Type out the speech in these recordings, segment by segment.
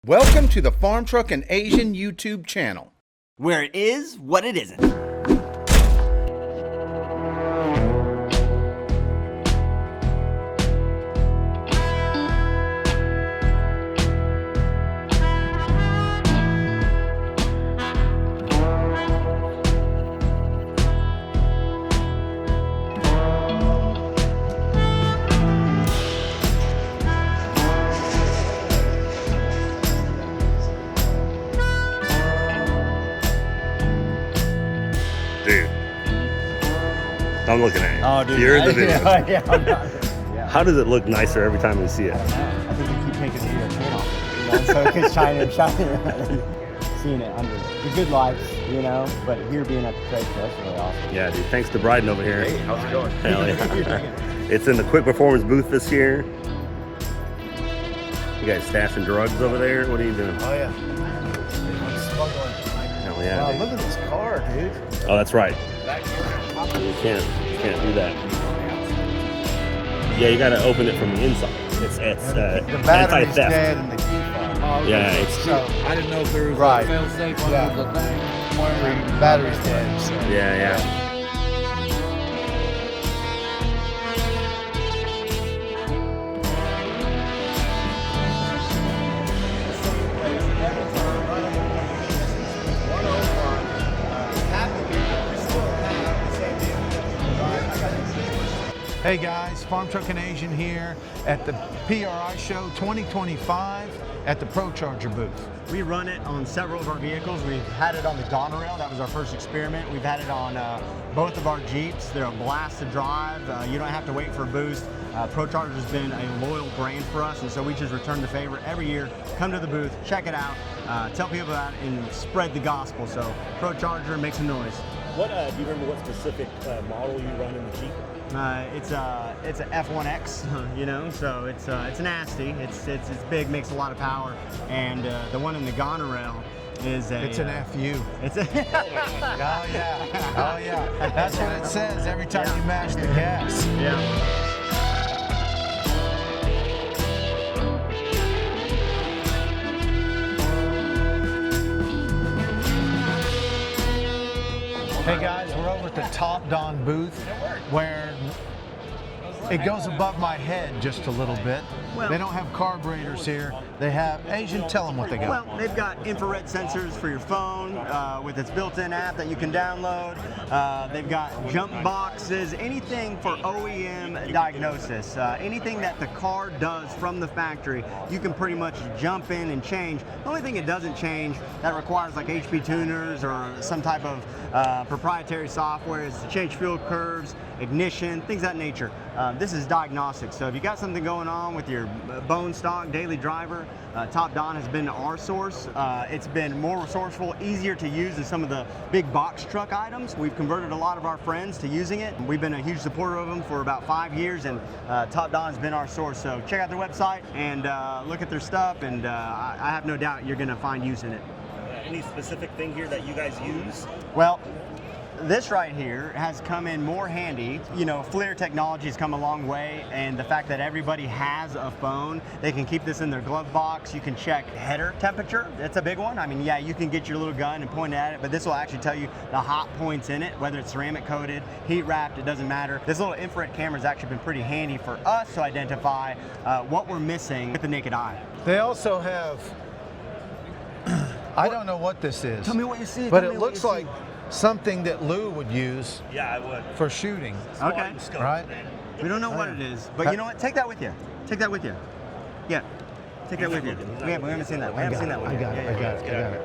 Welcome to the Farm Truck and Asian YouTube channel, where it is what it isn't. I'm looking at it. Oh, dude. You're in the video. Yeah. How does it look nicer every time we see it? I think we keep taking the paint off, so it gets shinier and shinier. Seeing it under the good lights, but here being at the trade show, that's really awesome. Yeah, dude. Thanks to Brydon over here. Hey, how's it going? Hell yeah. It's in the Quick Performance booth this year. You guys stashing drugs over there? What are you doing? Oh, yeah. Smuggling. Hell yeah. Wow, look at this car, dude. Oh, that's right. You can't do that. Yeah, you got to open it from the inside. It's the battery's anti-theft. dead and the key fob. Yeah, it's So, I didn't know if there was Right. a fail-safe under Yeah. the thing. the battery's dead. So. yeah. Hey guys, Farm Truck and Asian here at the PRI show 2025 at the ProCharger booth. We run it on several of our vehicles. We've had it on the Goneril. That was our first experiment. We've had it on both of our Jeeps. They're a blast to drive. You don't have to wait for a boost. ProCharger has been a loyal brand for us, and so we just return the favor every year. Come to the booth, check it out, tell people about it, and spread the gospel. So ProCharger, make some noise. What do you remember what specific model you run in the Jeep? It's a F1X, so it's nasty. It's big, makes a lot of power, and the one in the Goneril is a. It's an FU. It's a. Oh yeah. Oh yeah. That's what it says every time you mash the gas. Yeah. Hey guys, we're over at the TopDON booth where it goes above my head just a little bit. Well, they don't have carburetors here. They have, Asian, tell them what they got. Well, they've got infrared sensors for your phone with its built-in app that you can download. They've got jump boxes, anything for OEM diagnosis. Anything that the car does from the factory, you can pretty much jump in and change. The only thing it doesn't change that requires like HP tuners or some type of proprietary software is to change fuel curves, ignition, things of that nature. This is diagnostic, so if you got something going on with your bone stock daily driver, TopDON has been our source. It's been more resourceful, easier to use than some of the big box truck items. We've converted a lot of our friends to using it. We've been a huge supporter of them for about 5 years, and TopDON has been our source. So check out their website and look at their stuff, and I have no doubt you're going to find use in it. Any specific thing here that you guys use? Well, this right here has come in more handy. FLIR technology has come a long way, and the fact that everybody has a phone, they can keep this in their glove box. You can check header temperature. That's a big one. I mean, yeah, you can get your little gun and point it at it, but this will actually tell you the hot points in it, whether it's ceramic coated, heat wrapped, it doesn't matter. This little infrared camera has actually been pretty handy for us to identify what we're missing with the naked eye. They also have, I don't know what this is. Tell me what you see. But it looks like something that Lou would use Yeah, I would. for shooting. Okay. Right? We don't know what it is, but you know what? Take that with you. Take that with you. Yeah. Take that with you. We haven't seen that. We haven't seen that one. I got it.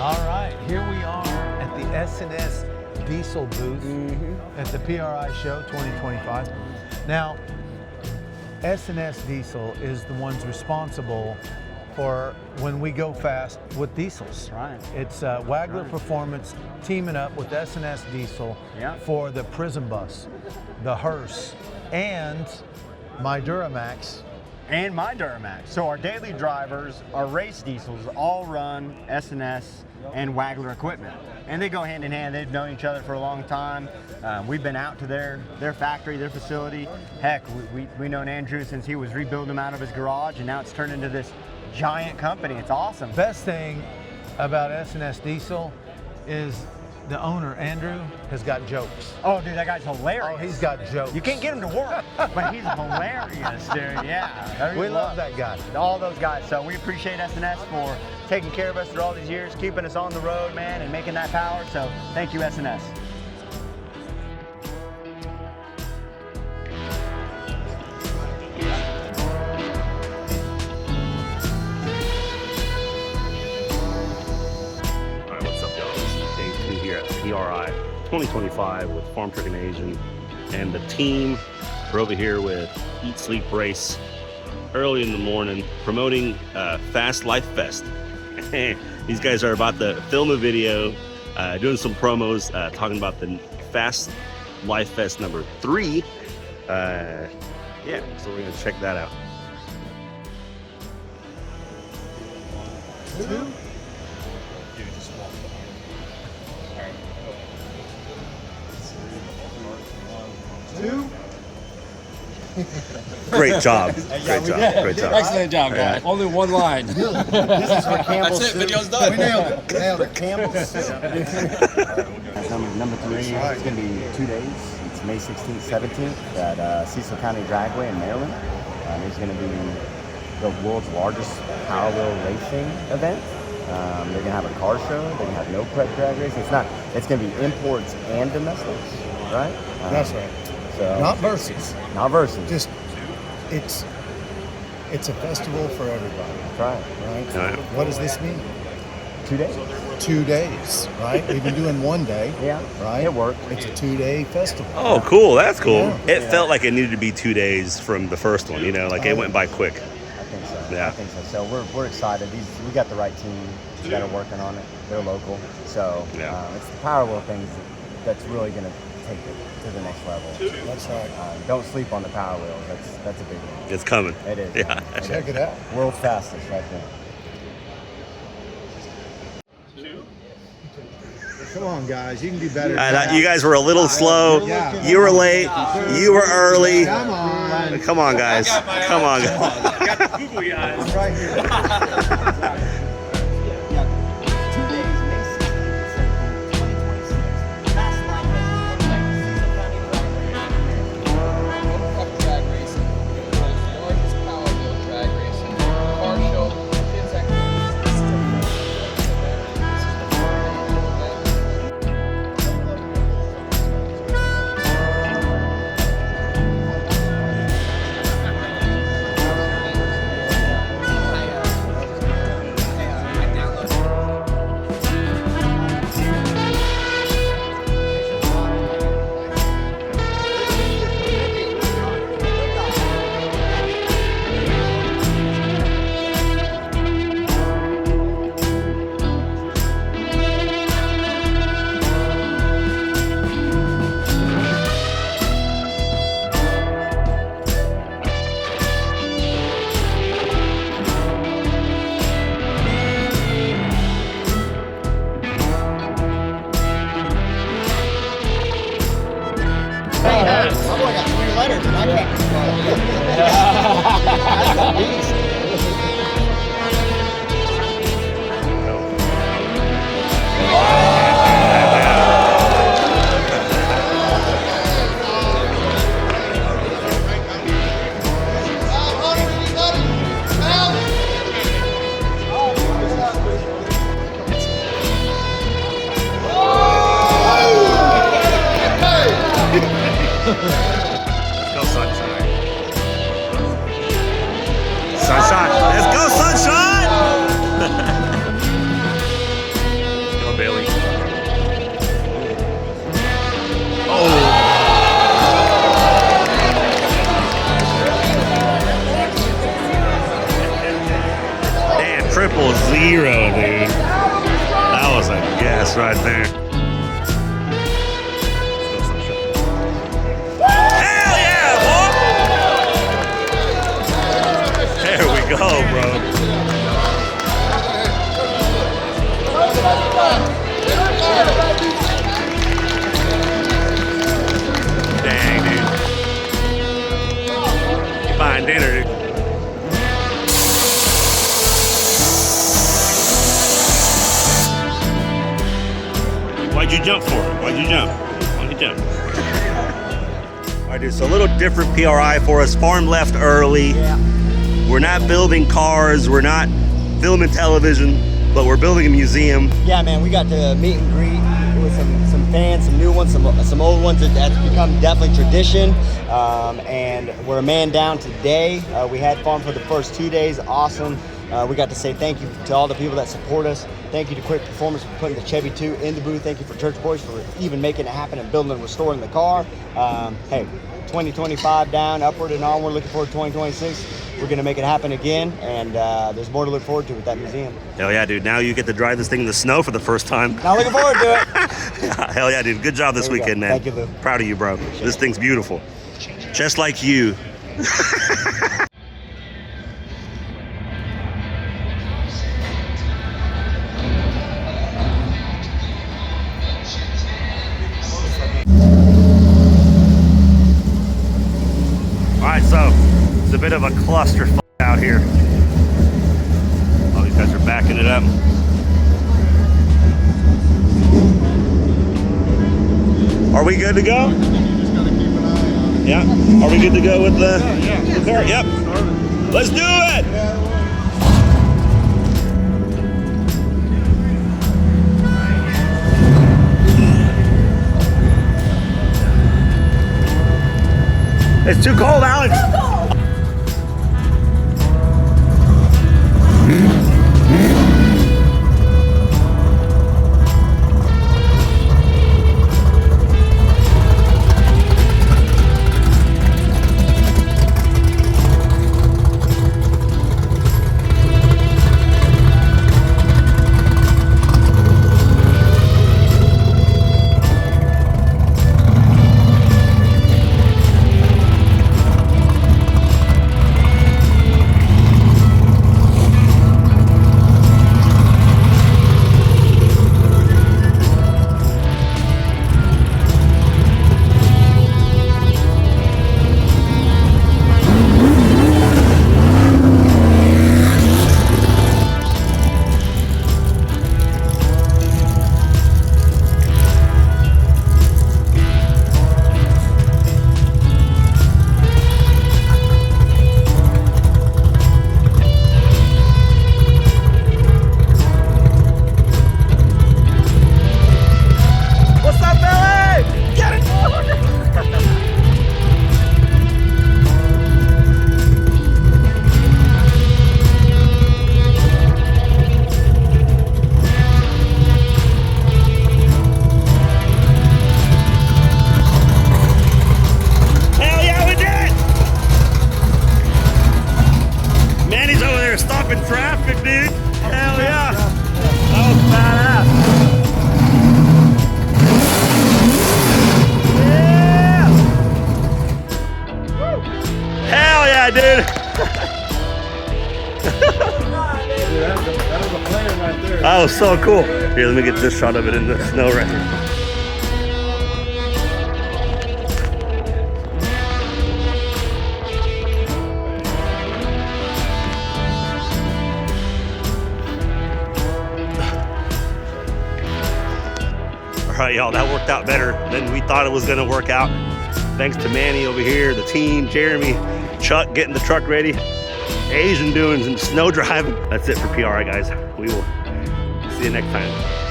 All right, here we are at the SNS Diesel booth at the PRI show 2025. Now, SNS Diesel is the ones responsible for when we go fast with diesels. Right. It's Wagler Performance teaming up with SNS Diesel Yeah. for the Prism Bus, the hearse, and my Duramax. And my Duramax. So our daily drivers, our race diesels, all run SNS and Wagler equipment. And they go hand in hand. They've known each other for a long time. We've been out to their factory, their facility. Heck, we've known Andrew since he was rebuilding them out of his garage, and now it's turned into this giant company. It's awesome. Best thing about SNS Diesel is the owner, Andrew, has got jokes. Oh, dude, that guy's hilarious. Oh, he's got jokes. You can't get him to work, but he's hilarious, dude. Yeah. We love that guy. All those guys. So we appreciate SNS for taking care of us through all these years, keeping us on the road, man, and making that power. So thank you, SNS. PRI 2025 with FarmtruckandAZN, and the team are over here with Eat Sleep Race early in the morning promoting Fast Life Fest. These guys are about to film a video, doing some promos, talking about the Fast Life Fest number 3. Yeah, so we're gonna check that out. Great job. Great job. Great job. Excellent job, guys. Yeah. Only one line. This is for Campbell's. That's it. Video's done. We nailed it. Nailed it. Campbell's. Number 3 is going to be 2 days. It's May 16th, 17th at Cecil County Dragway in Maryland. It's going to be the world's largest power wheel racing event. They're going to have a car show. They're going to have no prep drag racing. It's going to be imports and domestics, right? That's right. So, Not versus. Not versus. Just it's a festival for everybody. That's right. Right? What does this mean? 2 days. 2 days, right? We've been doing 1 day. Yeah. Right? It worked. It's a 2-day festival. Oh, cool. That's cool. Yeah. It felt like it needed to be 2 days from the first one, you know, like it went by quick. I think so. Yeah. I think so. So we're excited. We got the right team that are working on it. They're local. So Yeah. it's the power wheel things that's really going to take it to the next level. That's right. Don't sleep on the power wheel. That's a big one. It's coming. It is. Yeah. Check it out. World's fastest right there. Come on, guys. You can do better. You guys were a little slow. Yeah. You were late. You were early. Come on. Come on, guys. Come on, guys. Got the googly eyes. Right here. 2 days, May 16th, 2026. Fast Life Drag racing, the largest power wheel drag racing car show. Kids activities. Let's go, sunshine. Sunshine. Let's go, sunshine. Let's go, Bailey. Damn, 000, dude. That was a guess right there. Hell yeah, boy! buying dinner, dude. Why'd you jump for it? Why'd you jump? Why'd you jump? All right, dude, so a little different PRI for us. Farm left early. Yeah. We're not building cars. We're not filming television, but we're building a museum. Yeah, man, we got to meet and greet with some fans, some new ones, some old ones that's become definitely tradition. And we're a man down today. We had fun for the first 2 days. Awesome. We got to say thank you to all the people that support us. Thank you to Quick Performance for putting the Chebby 2 in the booth. Thank you for Church Boys for even making it happen and building and restoring the car. Hey, 2025 down, upward and onward. Looking forward to 2026. We're going to make it happen again, and there's more to look forward to with that museum. Hell yeah, dude. Now you get to drive this thing in the snow for the first time. Now looking forward to it. Hell yeah, dude. Good job this There we go. weekend, man. Thank you, Lou. Proud of you, bro. This thing's beautiful. Just like you. All right, so it's a bit of a cluster out here. All these guys are backing it up. Are we good to go? Yeah. Are we good to go with the car? Yep. Let's do it. It's too cold, Alex. Traffic, dude. Hell yeah. That was badass. Yeah. Woo. Hell yeah, dude. That was a plan right there. That was so cool. Here, let me get this shot of it in the snow right here. All right, y'all, that worked out better than we thought it was gonna work out. Thanks to Manny over here, the team, Jeremy, Chuck getting the truck ready, Asian doing some snow driving. That's it for PRI, guys. We will see you next time.